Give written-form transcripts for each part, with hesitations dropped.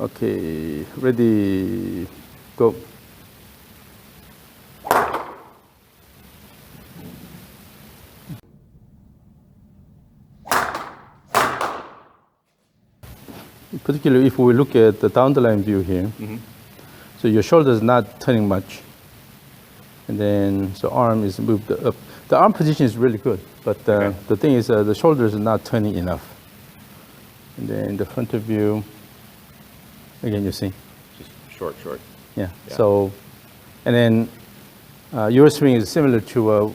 Okay, ready, go. Particularly if we look at the down the line view here, so your shoulder is not turning much, and then so arm is moved up. The arm position is really good, but the thing is the shoulder is not turning enough. And then the front of view, again you see. Just short. Yeah. So, and then your swing is similar to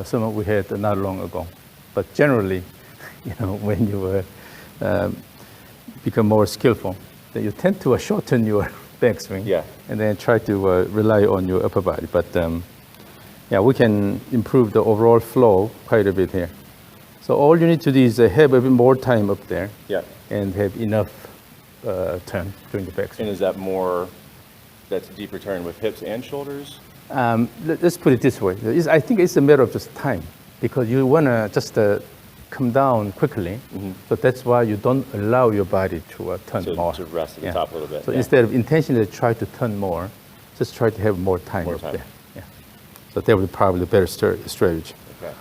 some we had not long ago, but generally, you know, when you become more skillful, then you tend to shorten your backswing, and then try to rely on your upper body. But yeah, we can improve the overall flow quite a bit here. So all you need to do is have a bit more time up there, and have enough turn during the backswing. And is that more? That's a deeper turn with hips and shoulders? Let's put it this way. I think it's a matter of just time, because you want to just come down quickly. So that's why you don't allow your body to turn more. To rest at the top a little bit. So instead of intentionally try to turn more, just try to have more time up there. Yeah. So that would be probably a better strategy. Okay.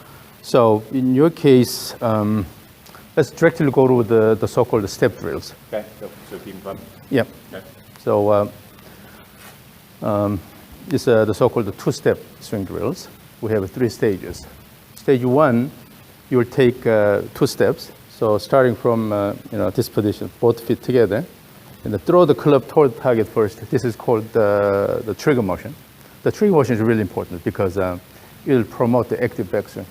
So in your case, let's directly go to the so-called step drills. Okay. So keep them pumping. Yep. Okay. So it's the so-called two-step swing drills. We have 3 stages. Stage 1, you will take 2 steps. So starting from this position, both feet together, and then throw the club toward the target first. This is called the trigger motion. The trigger motion is really important because it will promote the active backswing.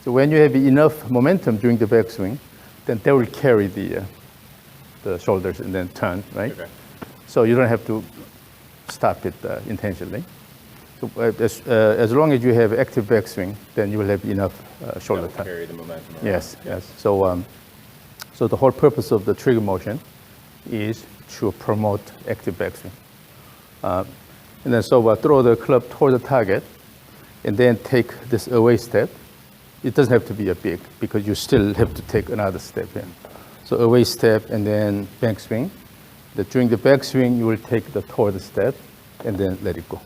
So when you have enough momentum during the backswing, then that will carry the shoulders and then turn, right? Okay. So you don't have to stop it intentionally. So as long as you have active backswing, then you will have enough shoulder turn. Carry the momentum around. Yes. So the whole purpose of the trigger motion is to promote active backswing. And then throw the club toward the target, and then take this away step. It doesn't have to be a big, because you still have to take another step in. So away step and then backswing. During the backswing, you will take the toward step and then let it go.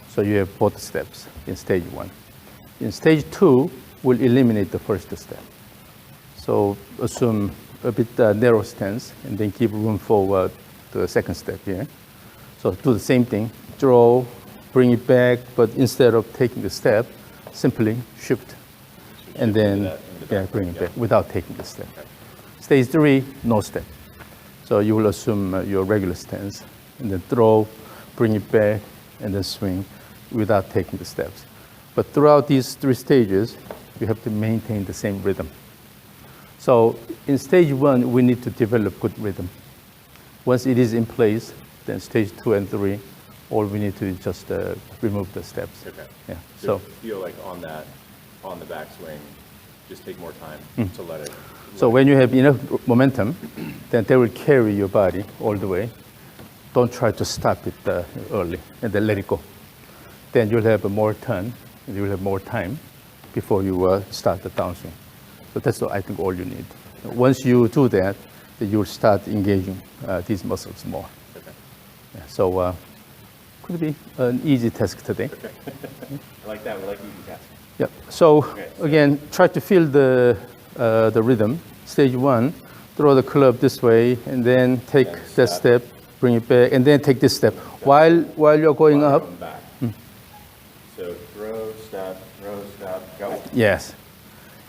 So you have both steps in stage 1. In stage 2, we'll eliminate the first step. So assume a bit narrow stance, and then keep room for the second step here. So do the same thing, draw, bring it back, but instead of taking the step, simply shift, and then bring it back without taking the step. Okay. Stage 3, no step. So you will assume your regular stance, and then throw, bring it back, and then swing without taking the steps. But throughout these 3 stages, you have to maintain the same rhythm. So in stage 1, we need to develop good rhythm. Once it is in place, then stage 2 and 3, all we need to do is just remove the steps. Okay. Yeah. So feel like on the backswing, just take more time to let it. So when you have enough momentum, then they will carry your body all the way. Don't try to stop it early, and then let it go. Then you'll have more turn, and you'll have more time before you start the downswing. So that's, I think, all you need. Once you do that, then you'll start engaging these muscles more. Okay. Yeah, so could be an easy task today. Okay. I like that. We like easy tasks. Yeah. So again, try to feel the rhythm. Stage 1, throw the club this way, and then take that step, bring it back, and then take this step. While you're going up. Back. So throw, step, go. Yes.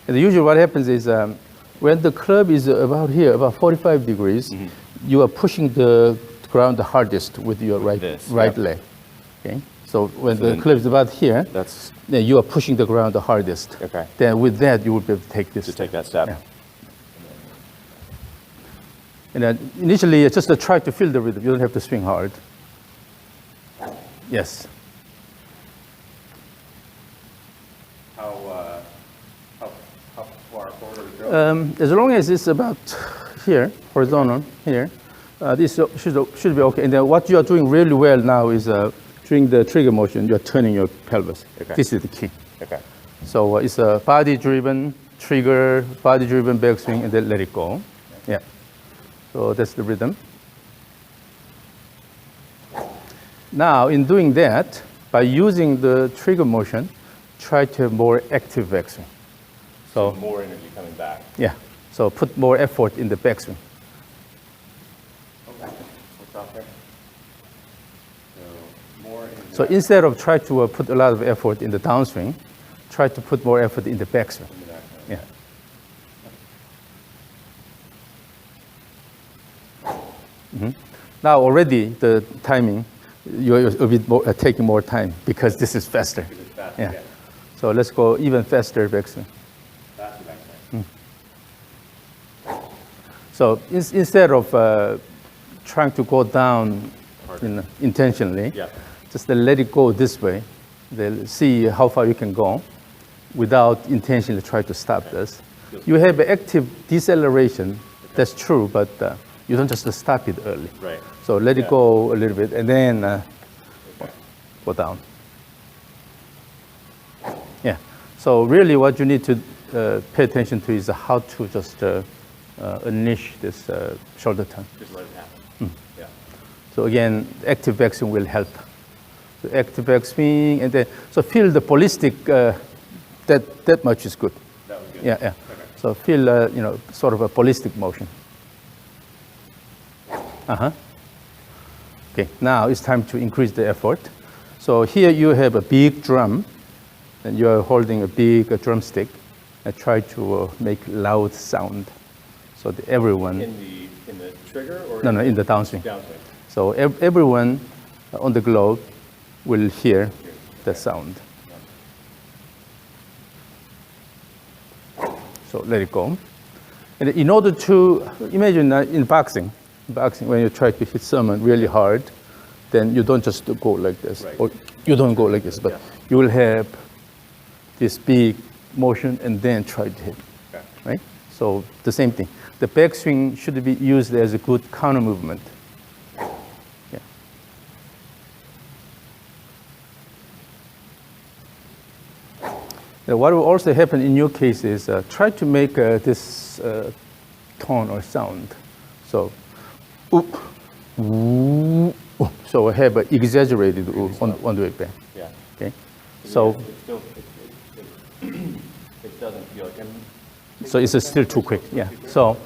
And usually what happens is when the club is about here, about 45 degrees, you are pushing the ground the hardest with your right leg. Okay. So when the club is about here, then you are pushing the ground the hardest. Okay. Then with that, you will be able to take this. To take that step. Yeah. And then initially, just to try to feel the rhythm. You don't have to swing hard. Yes. How far forward are we going? As long as it's about here, horizontal here, this should be okay. And then what you are doing really well now is during the trigger motion, you are turning your pelvis. Okay. This is the key. Okay. So it's a body-driven trigger, body-driven backswing, and then let it go. Yeah. So that's the rhythm. Now, in doing that, by using the trigger motion, try to have more active backswing. So more energy coming back. Yeah, so put more effort in the backswing. Okay, we'll stop there. So more energy. So instead of try to put a lot of effort in the downswing, try to put more effort in the backswing. In the back. Yeah. Now already the timing, you're a bit more, taking more time because this is faster. Because it's faster, Yeah. yeah. So let's go even faster backswing. Faster backswing. So instead of trying to go down intentionally, Yeah. just let it go this way. Then see how far you can go without intentionally try to stop this. You have active deceleration, that's true, but you don't just stop it early. Right. So let it Yeah. go a little bit and then Okay. go down. Yeah. So really what you need to pay attention to is how to just unleash this shoulder turn. Just let it happen. Yeah. So again, active backswing will help. So active backswing, and then so feel the ballistic. That much is good. That was good. Yeah, yeah. Okay. So feel sort of a ballistic motion. Okay. Now it's time to increase the effort. So here you have a big drum, and you are holding a big drumstick, and try to make loud sound, so that everyone. In the trigger or No, in the downswing. downswing? So everyone on the globe will hear the sound. So let it go. And in order to imagine in boxing, when you try to hit someone really hard, then you don't just go like this, Right. or you don't go like this, but Yeah. you will have this big motion and then try to hit, Okay. right? So the same thing. The backswing should be used as a good counter movement. Yeah. Now, what will also happen in your case is try to make this tone or sound. So, ooh, ooh, ooh. So I have an exaggerated ooh on the way back. Yeah. Okay. So, It still it doesn't feel like so it's still too quick. Yeah. So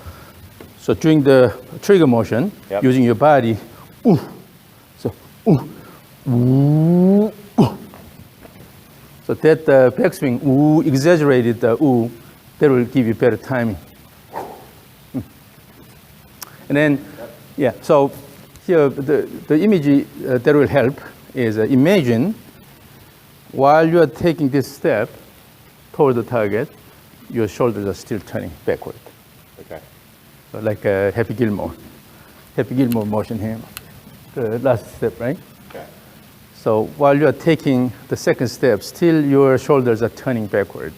during the trigger motion, Yep. using your body, ooh. So ooh, ooh, ooh. So that backswing, ooh, exaggerated ooh, that will give you better timing. And then, yeah, so here the image that will help is imagine while you are taking this step toward the target, your shoulders are still turning backward. okay. So like Happy Gilmore motion here, the last step, right? Okay. So while you are taking the second step, still your shoulders are turning backward.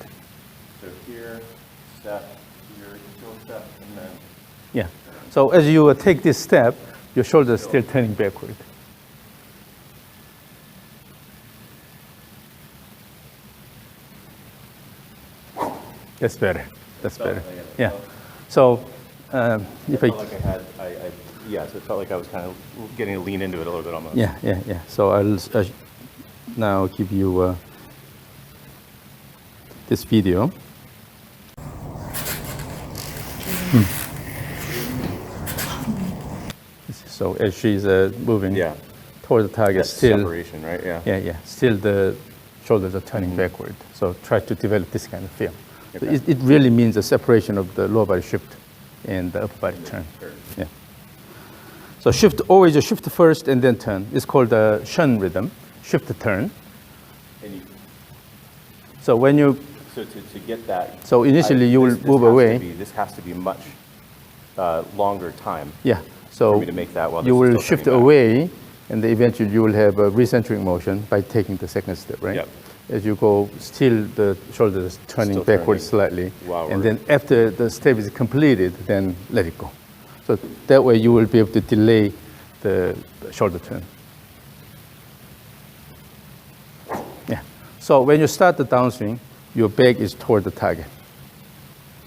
So here, step, here, still step, and then Yeah. So as you take this step, your shoulders are still turning backward. That's better. That's better. Yeah. So if I I felt like so it felt like I was kind of getting to lean into it a little bit almost. yeah. So I'll now give you this video. So as she's moving Yeah. toward the target, That's still, separation, right? Yeah. yeah, still the shoulders are turning backward. So try to develop this kind of feel. So Okay. it really means a separation of the lower body shift and the upper body turn. Sure. Yeah. So always a shift first and then turn. It's called the shun rhythm, shift turn. And you, So when you, so to get that. so initially you will move away. This has to be much longer time. Yeah. So For me to make that while you this is will still shift turning back. away, and then eventually you will have a recentering motion by taking the second step, right? Yep. As you go, still the shoulders is turning Still backwards turning slightly, while and we're- then after the step is completed, then let it go. So that way you will be able to delay the shoulder turn. Yeah. So when you start the downswing, your back is toward the target.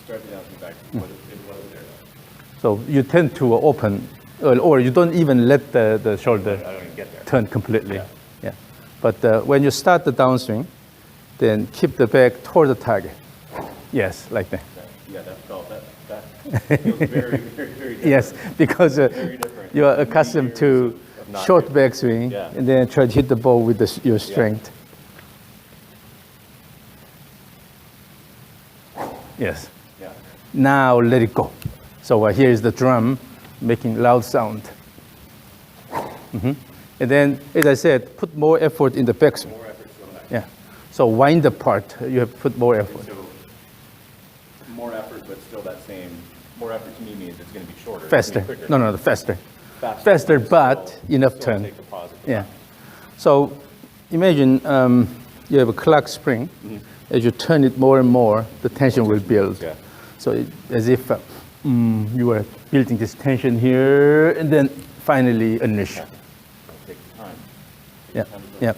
Start the downswing back. What is there? So you tend to open or you don't even let the shoulder I don't even get there. turn completely. Yeah. Yeah. But when you start the downswing, then keep the back toward the target. Yes, like that. Yeah, that feels very, very, very different. Yes, because Very different. you are accustomed to of not short doing backswing, Yeah. and then try to hit the ball with your strength. Yes. Yeah. Now let it go. So here is the drum making loud sound. And then, as I said, put more effort in the backswing. More effort to go back. Yeah. So wind the part, you have to put more effort. So more effort, but still that same. More effort to me means it's going to be shorter. it's Faster. gonna be quicker. No, faster. Faster, but still- enough still turn. Take the positive. Yeah. So imagine you have a clock spring. As you turn it more and more, the tension will build. Yeah. So as if you are building this tension here, and then finally unleash. It'll take time. Yeah, Time to build yeah.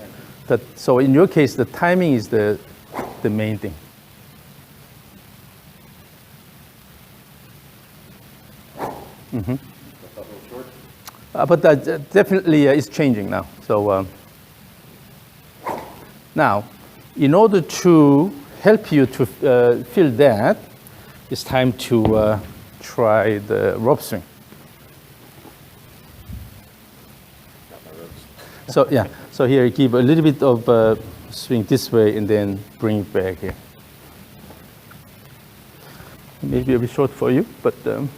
tension. So in your case, the timing is the main thing. That felt a little short. But that definitely is changing now. So now, in order to help you to feel that, it's time to try the rope swing. Got my ropes. So yeah, so here give a little bit of swing this way and then bring it back here. Maybe a bit short for you, but a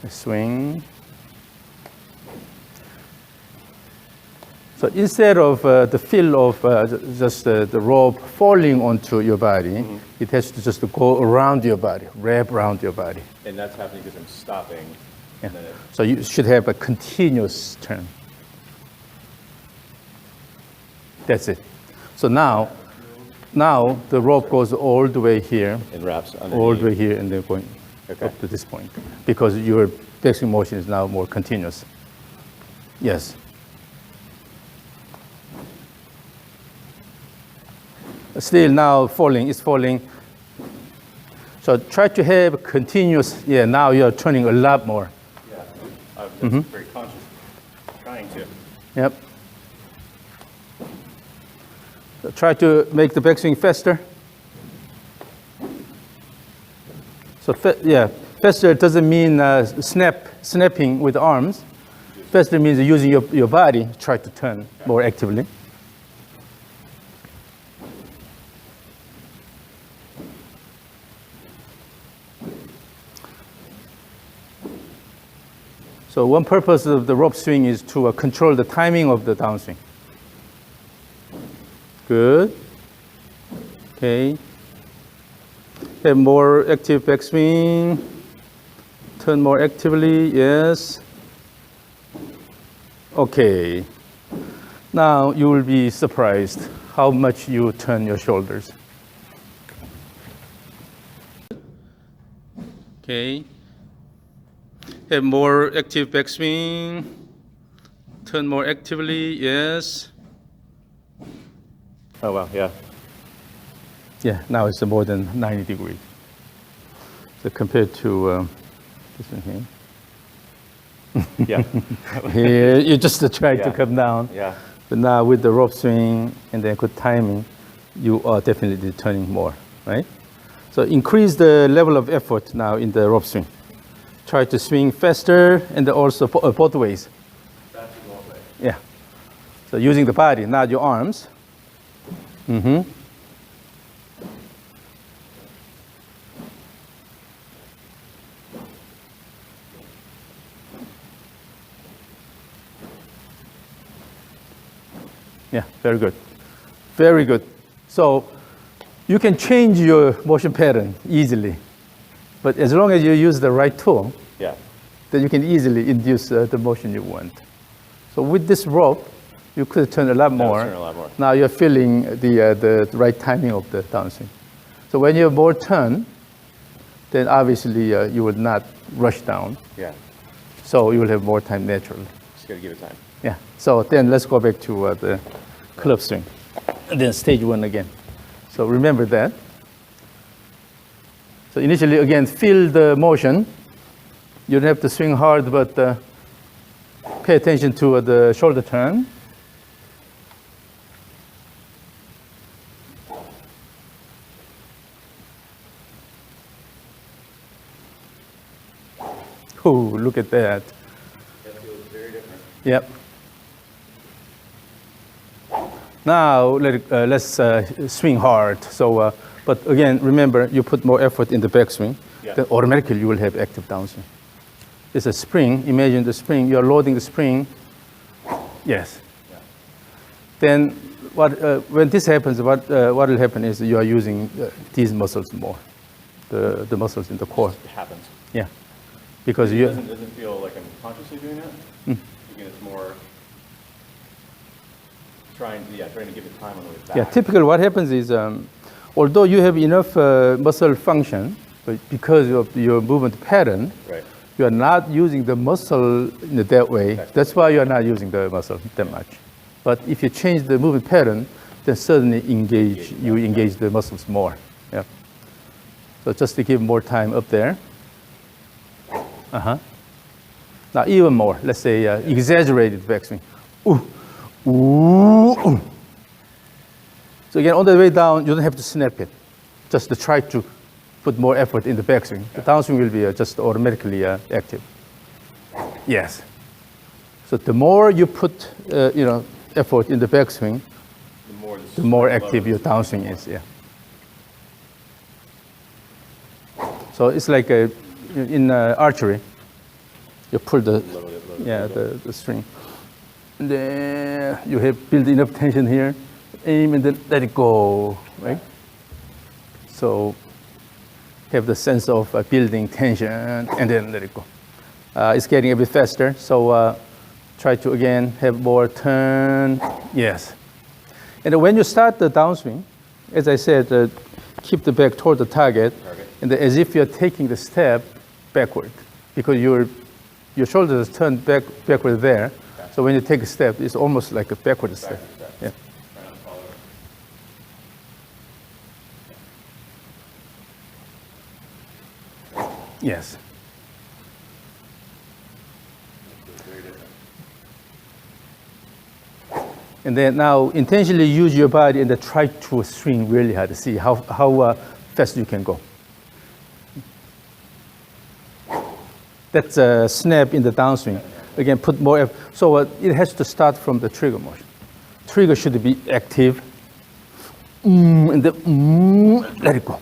swing. So instead of the feel of just the rope falling onto your body, it has to just go around your body, wrap around your body. And that's happening because I'm stopping. Yeah. And then it, So you should have a continuous turn. That's it. So now the rope goes all the way here, and wraps underneath. all the way here, and then going Okay. up to this point, because your backswing motion is now more continuous. Yes. Still now falling, it's falling. So try to have continuous, yeah, now you're turning a lot more. Yeah. I'm very conscious. Trying to. Yep. So try to make the backswing faster. So yeah, faster doesn't mean snapping with arms. Faster means using your body, try to turn more actively. So one purpose of the rope swing is to control the timing of the downswing. Good. Okay. Have more active backswing. Turn more actively, yes. Okay. Now you will be surprised how much you turn your shoulders. Okay. Have more active backswing. Turn more actively, yes. Oh, wow. Yeah. Yeah, now it's more than 90 degrees. So compared to this one here. Yeah. Here, you just try to Yeah. come down. Yeah. But now with the rope swing and then good timing, you are definitely turning more, right? So increase the level of effort now in the rope swing. Try to swing faster and also both ways. That's the wrong way. Yeah. So using the body, not your arms. Mm-hmm. Yeah, very good. Very good. So you can change your motion pattern easily. But as long as you use the right tool, Yeah. then you can easily induce the motion you want. So with this rope, you could turn a lot more. turn a lot more. Now you're feeling the right timing of the downswing. So when you have more turn, then obviously you will not rush down. Yeah. So you will have more time naturally. Just got to give it time. Yeah. So then let's go back to the club swing. And then stage one again. So remember that. So initially, again, feel the motion. You don't have to swing hard, but pay attention to the shoulder turn. Oh, look at that. That feels very different. Yep. Now let's swing hard. So, but again, remember, you put more effort in the backswing, Yeah. then automatically you will have active downswing. It's a spring. Imagine the spring. You're loading the spring. Yes. Yeah. Then when this happens, what will happen is you are using these muscles more, the muscles in the core. It happens. Yeah. Because It you. doesn't feel like I'm consciously doing that. Again, it's more trying to give it time on the way back. Yeah, typically what happens is, although you have enough muscle function, but because of your movement pattern, Right. you are not using the muscle in that way. That's why you are not using the muscle that much. But if you change the movement pattern, then certainly you engage the muscles more. Yeah. So just to give more time up there. Now even more, let's say exaggerated backswing. Ooh. Ooh. Ooh. So again, on the way down, you don't have to snap it. Just to try to put more effort in the backswing. The downswing will be just automatically active. Yes. So the more you put, effort in the backswing, the more active your downswing is. Yeah. So it's like in archery, you pull the the string. And then you have built enough tension here, aim and then let it go, right? So have the sense of building tension and then let it go. It's getting a bit faster, so try to again have more turn. Yes. And then when you start the downswing, as I said, keep the back toward the target, and then as if you're taking the step backward, because your shoulders turn backward there. So when you take a step, it's almost like a backward step. Yeah. Yes. And then now intentionally use your body and then try to swing really hard to see how fast you can go. That's a snap in the downswing. Again, put more effort. So it has to start from the trigger motion. Trigger should be active. And then let it go.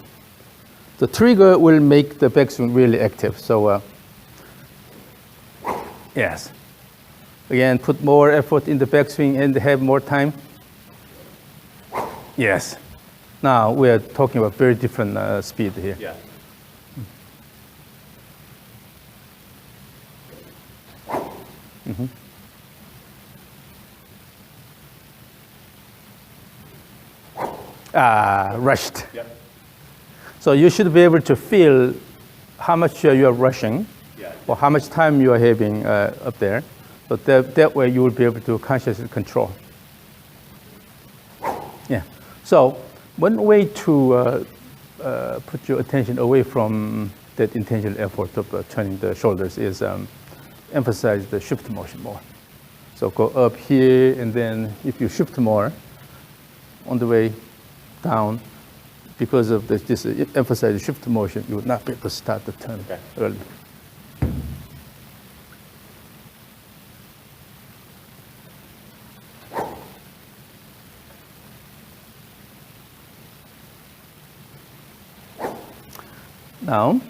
The trigger will make the backswing really active. So yes. Again, put more effort in the backswing and have more time. Yes. Now we are talking about very different speed here. Yeah. Rushed. Yep. So you should be able to feel how much you are rushing, Yeah. or how much time you are having up there. So that way you will be able to consciously control. Yeah. So one way to put your attention away from that intentional effort of turning the shoulders is emphasize the shift motion more. So go up here, and then if you shift more on the way down, because of this emphasize the shift motion, you would not be able to start the turn early. Now,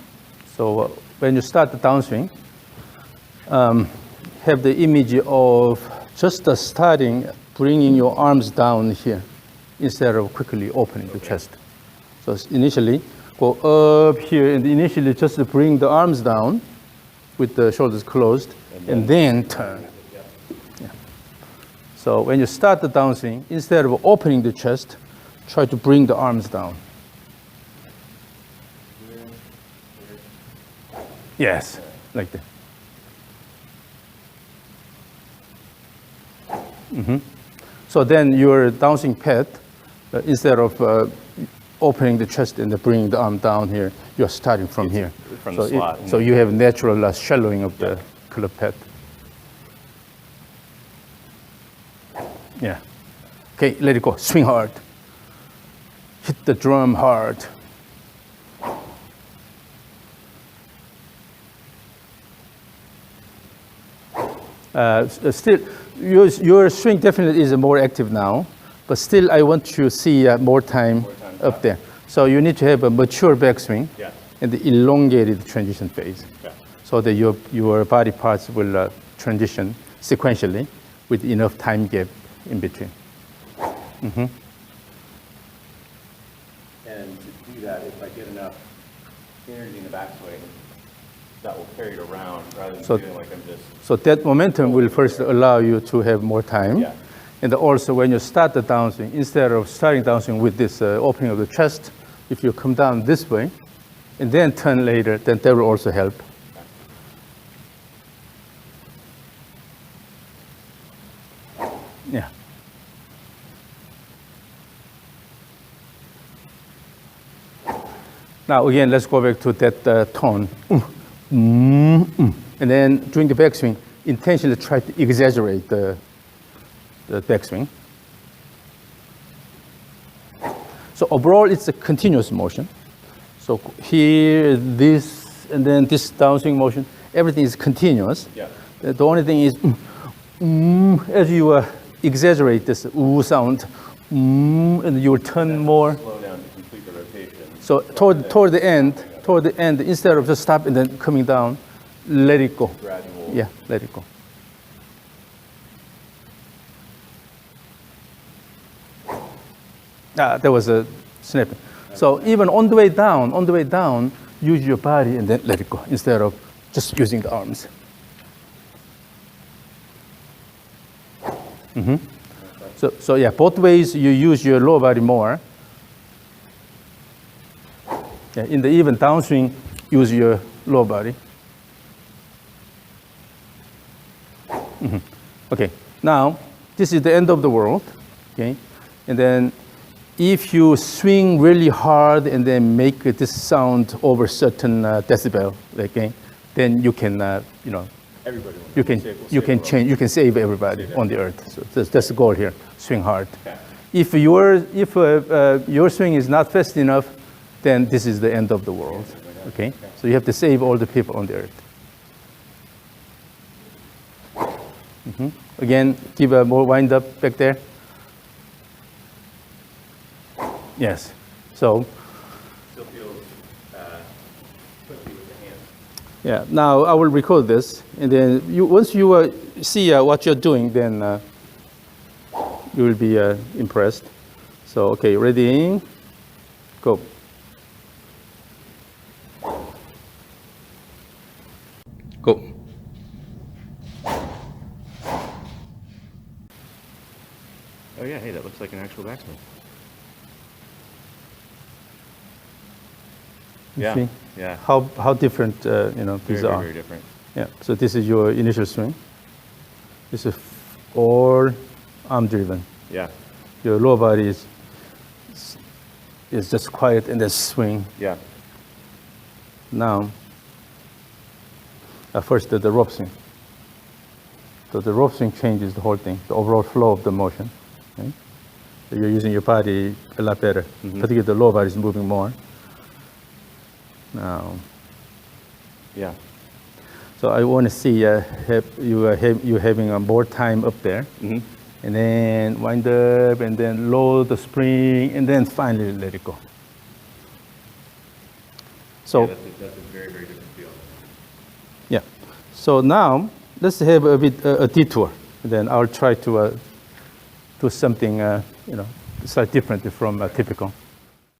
so when you start the downswing, have the image of just starting, bringing your arms down here instead of quickly opening the chest. So initially, go up here and initially just bring the arms down with the shoulders closed and then turn. Yeah. So when you start the downswing, instead of opening the chest, try to bring the arms down. Yes, like that. So then your downswing path, instead of opening the chest and then bringing the arm down here, you're starting from here. from the slot. So you have natural shallowing of the club head. Yeah. Okay, let it go. Swing hard. Hit the drum hard. Still, your swing definitely is more active now, but still I want to see more time up there. So you need to have a mature backswing and the elongated transition phase, so that your body parts will transition sequentially with enough time gap in between. And to do that, if I get enough energy in the backswing, that will carry it around rather than feeling like I'm just... So that momentum will first allow you to have more time. Yeah. And also when you start the downswing, instead of starting downswing with this opening of the chest, if you come down this way and then turn later, then that will also help. Yeah. Now again, let's go back to that tone. And then during the backswing, intentionally try to exaggerate the backswing. So overall, it's a continuous motion. So here, this, and then this downswing motion, everything is continuous. Yeah. The only thing is, as you exaggerate this sound, and you will turn more. Slow down to complete the rotation. So toward the end, instead of just stop and then coming down, let it go. Gradual. Yeah, let it go. There was a snapping. So even on the way down, use your body and then let it go instead of just using the arms. So yeah, both ways you use your lower body more. Yeah, in the even downswing, use your lower body. Okay, now this is the end of the world. Okay, and then if you swing really hard and then make this sound over certain decibel, okay, then you can, Everybody will you can change, you can save everybody on the earth. So that's the goal here. Swing hard. Okay. If your swing is not fast enough, then this is the end of the world. Okay, so you have to save all the people on the earth. Again, give a more wind up back there. Yes. So. Still feels quickly with the hands. Yeah. Now I will record this, and then once you see what you're doing, then you will be impressed. So okay, ready, go. Go. Oh yeah, hey, that looks like an actual backswing. Yeah, See? yeah. How different these are. Very different. Yeah. So this is your initial swing. This is all arm driven. Yeah. Your lower body is just quiet and then swing. Yeah. Now, first the rope swing. So the rope swing changes the whole thing, the overall flow of the motion. Okay? So you're using your body a lot better. Particularly the lower body is moving more. Now, Yeah. so I want to see you having more time up there, and then wind up, and then load the spring, and then finally let it go. So That's a very, very different feel. yeah. So now let's have a bit a detour. Then I'll try to do something slightly different from typical.